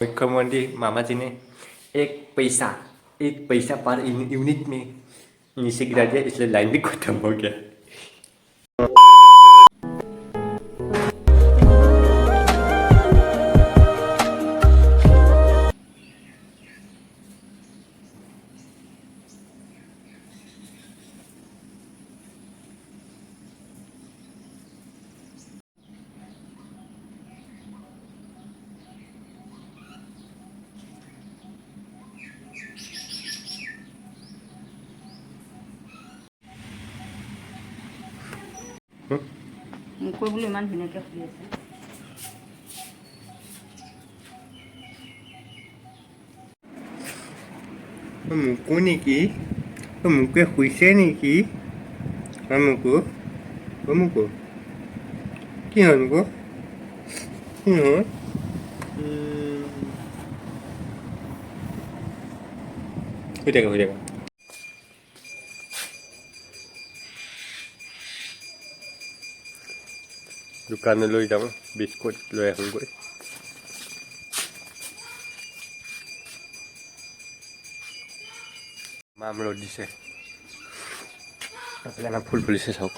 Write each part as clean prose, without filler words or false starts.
मुख्यमंत्री मामा जी ने एक पैसा पर यूनिट में नीचे गिरा दिया, इसलिए लाइन भी खत्म हो गया। মুকুল বুলি ইমান ধুনীয়াকৈ শুই আছে। মুকু নেকি? মুকুৱে শুইছে নেকি? মুকু মুকু কি হ'ল? মুকু কি হ'ল? শুই থাকা। দোকানলৈ যাওঁ, বিস্কুট লৈ আহোঁগৈ। মাম ৰ'দ দিছে, আমাৰ ফুল ফুলিছে চাওক।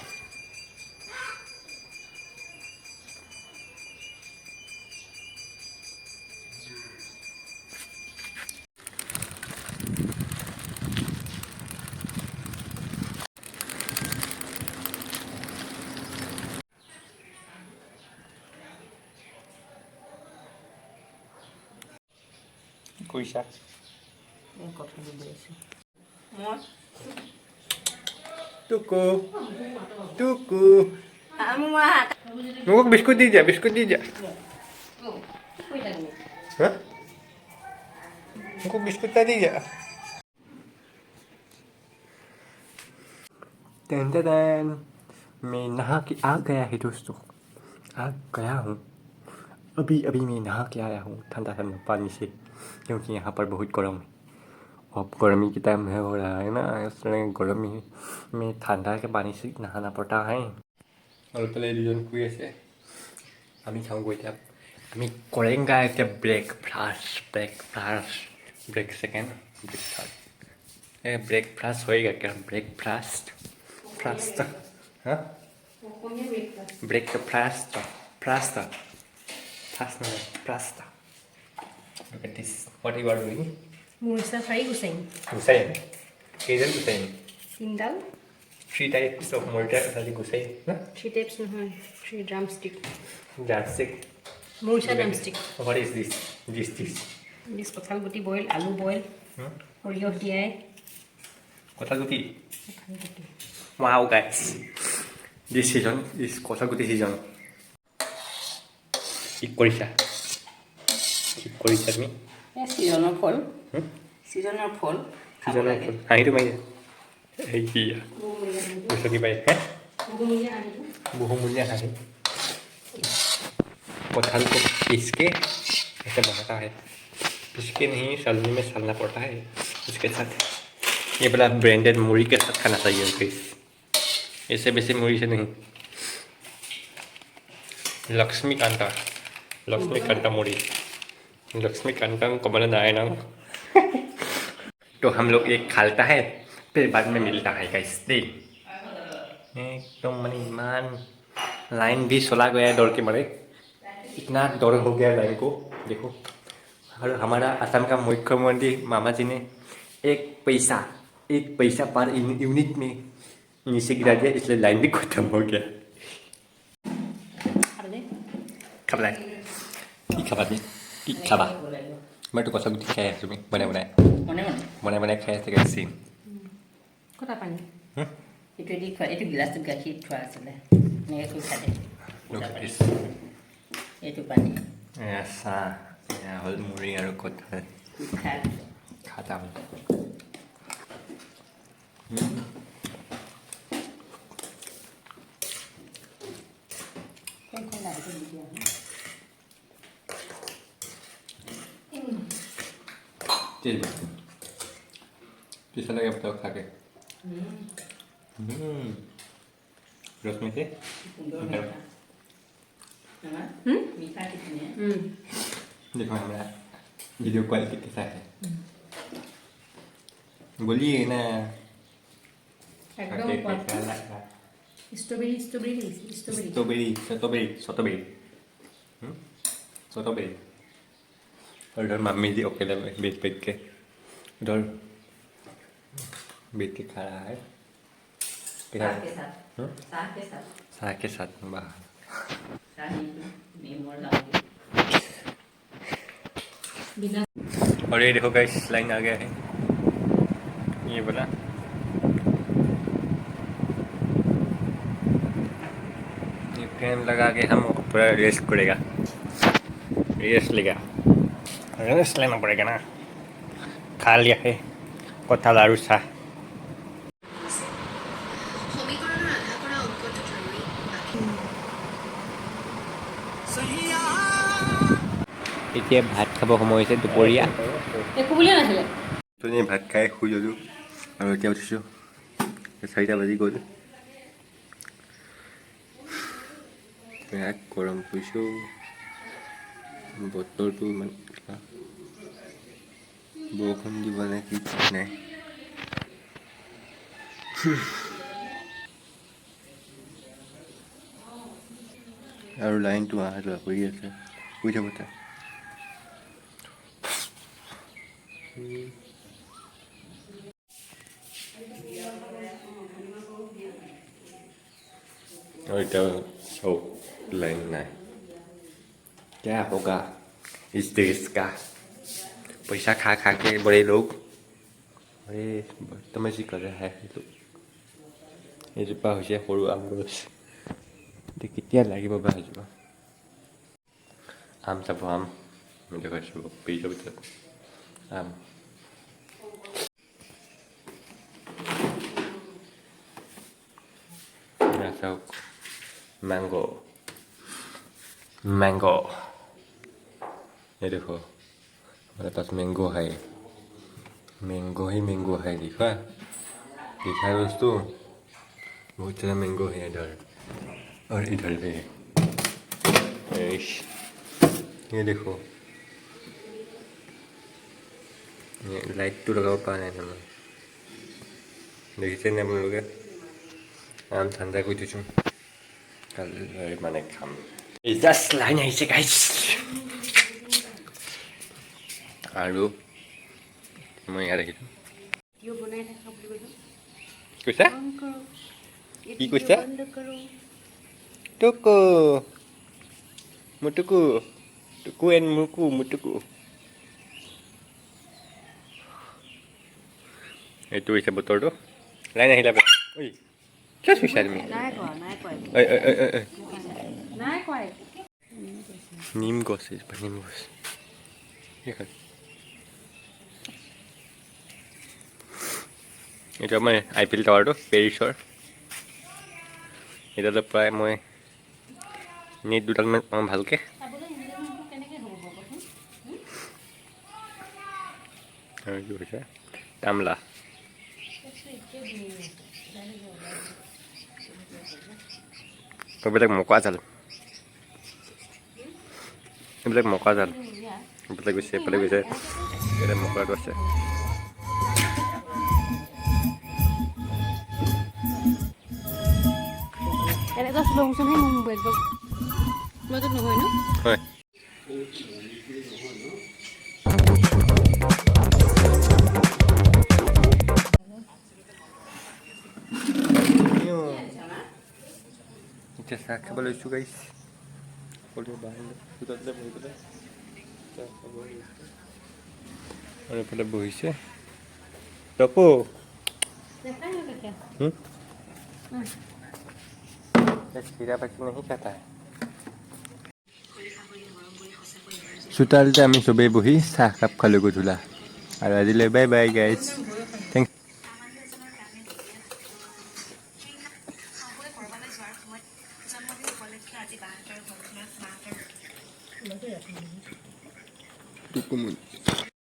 কৰিছা কথা বলি আছোঁ টুকু মোক বিস্কুট দি দিয়া। हाँ? हमको बिस्कुट का दीजिए। मैं नहा के आ गया है दोस्तों, आ गया हूँ। अभी मैं नहा के आया हूँ ठंडा पानी से, क्योंकि यहाँ पर बहुत गर्म है। अब गर्मी की टाइम है हो रहा है ना, इसलिए गर्मी में ठंडा के पानी से नहाना पड़ता है। और पहले रिजन कुछ ऐसे আমি খাওঁ গৈ এতিয়া আমি কৰেংগা এতিয়া ব্ৰেক সেকেন্ড ব্ৰেক থাৰ্ড ব্ৰেকফাस्ट होएगा क्या? ब्रेकफास्ट हाँ breakfast Look at this. What you are doing? Musa Fry Hussein. Hussein. Hazel Hussein. Tindal. 3 types of mortar Hussein. 3 types no 3 drumstick. Drumstick. Musa drumstick. What is this? This kothal guti boil, alu boil. Oriyo diai. Kothal guti. Wow guys. This season is kothal guti season. কি কৰিছা তুমি? Seasonal ফল। Seasonal ফল। হাঁহিটো মাৰি এই কি কি পাই बहुमूल्य हानि। कटहल को पीस के ऐसे बनाता है, पीस के नहीं सालनी में सालना पड़ता है। उसके साथ ये वाला ब्रांडेड मूढ़ी के साथ खाना चाहिए गाइस, ऐसे वैसे मूढ़ी से नहीं। लक्ष्मीकांता लक्ष्मीकांतम कमल नारायणम। तो हम लोग एक खालता है, फिर बाद में मिलता है गाइस। एकदम मन ईमान लाइन भी चला गया है दौड़ के मारे, इतना दौड़ हो गया लाइन को देखो। और हमारा असम का मुख्यमंत्री मामा जी ने एक पैसा पर यूनिट में नीचे गिरा दिया, इसलिए लाइन भी खत्म हो गया। खाबा मैं तो कसम खाई आছো তুমি বনাই খাই আছে গাইছ। কটা পানী এইটো দি খোৱা, এইটো গিলাচটো গাখীৰ থোৱা আছিলে, এনেকৈ কৰি খাই দে। এইটো পানী চাহ হ'ল মুড়ি আৰু কঁঠাল খাতা হ'ল। कैसा लगा बताओ खा के? रसमी से देखो हमारा वीडियो कॉल के साथ बोलिए ना একদম strawberry strawberry strawberry strawberry strawberry strawberry strawberry और इधर मम्मी जी अकेले बैठ बैठ के उधर बैठ के खा रहा है साग के साथ हम्म? साग के साथ साग के साथ वाह शाही नींबू डालूंगी बिना और ये देखो गाइस लाइन आ गया है ये बोला ये फैन लगा के हम पूरा रेस्ट करेगा रेस्ट लेगा रेस्ट लेना पड़ेगा ना खा लिया है कथा लारू सा সমীকৰণৰ আধা কৰা অংকটো ধৰি এতিয়া ভাত খাব সময় হৈছে দুপৰীয়া একো বুলিয়ে নাছিলে ধুনীয়া ভাত খাই শুই ল'লোঁ আৰু এতিয়া উঠিছোঁ 4টা বাজি গ'ল গৰম পৰিছোঁ বতৰটো ইমান কিবা বৰষুণ দিব নে কি ঠিক নাই আৰু লাইনটো অহা যোৱা কৰি আছে শুই থাকোঁ তাত और इधर ओ लाइन नहीं क्या होगा इस देश का पैसा खा खा के बड़े लोग बड़े बदतमीजी कर रहे हैं लोग एजोपा হৈছে সৰু আম গছ কেতিয়া লাগিব বা এজোপা আম চাব আম মই দেখাইছোঁ পেজৰ ভিতৰত আম চাওক मैंगो मैंगो ये देखो हमारे पास मैंगो है मैंगो ही मैंगो है देखा देखा है दोस्तों बहुत सारा मैंगो है इधर और इधर भी ये देखो ये लाइट तो लगाओ पा रहे हैं देखिए आप लोग आम ठंडा कर दीजिए कल माने खाम জাস্ট লাইন আহিছে গাইছ আৰু মই ইয়াত দেখিছোঁ ভিডিঅ' বনাই থকা বুলি কৈছোঁ কৈছা অন কৰোঁ কি কৈছা বন্ধ কৰোঁ টুকু মুটুকু টুকু এন মুকু মুটুকু এইটো হৈছে বতৰটো লাইন আহিলে ঐ কিয় চুইছা তুমি নাই কোৱা নাই কোৱা ঐ ঐ ঐ ঐ ঐ নাই কোৱা নিম গছ এজোপা নিম গছ এইখন এইটো আমাৰ আইফিল টাৱাৰটো পেৰিছৰ এতিয়াতো প্ৰায় মই নেট দুডালমান পাওঁ ভালকৈ চাবলৈ ইংৰাজী কেনেকৈ হ'ব প্ৰথম আৰু এইটো হৈছে তামলা এইবিলাক মকৰা জাল এইবিলাক মকৰা জাল এইফালে গৈছে এইফালে গৈছে ইয়াতে মকৰাটো আছে এনেকুৱা শ্ল' মোশ্যনহে মোৰ মোবাইলটো মইতো নহয় ন হয় এতিয়া চাহ খাব লৈছোঁ গাইছ সকলোৱে বাহিৰলৈ চোতালতে বহি পেলাই চাহ খাব লৈছোঁ আৰু এইফালে বহিছে তপু खीरा बच्ची नहीं खाता है চোতালতে আমি চবেই বহি চাহ কাপ খালোঁ গধূলা আৰু আজিলৈ বাই বাই গাইজ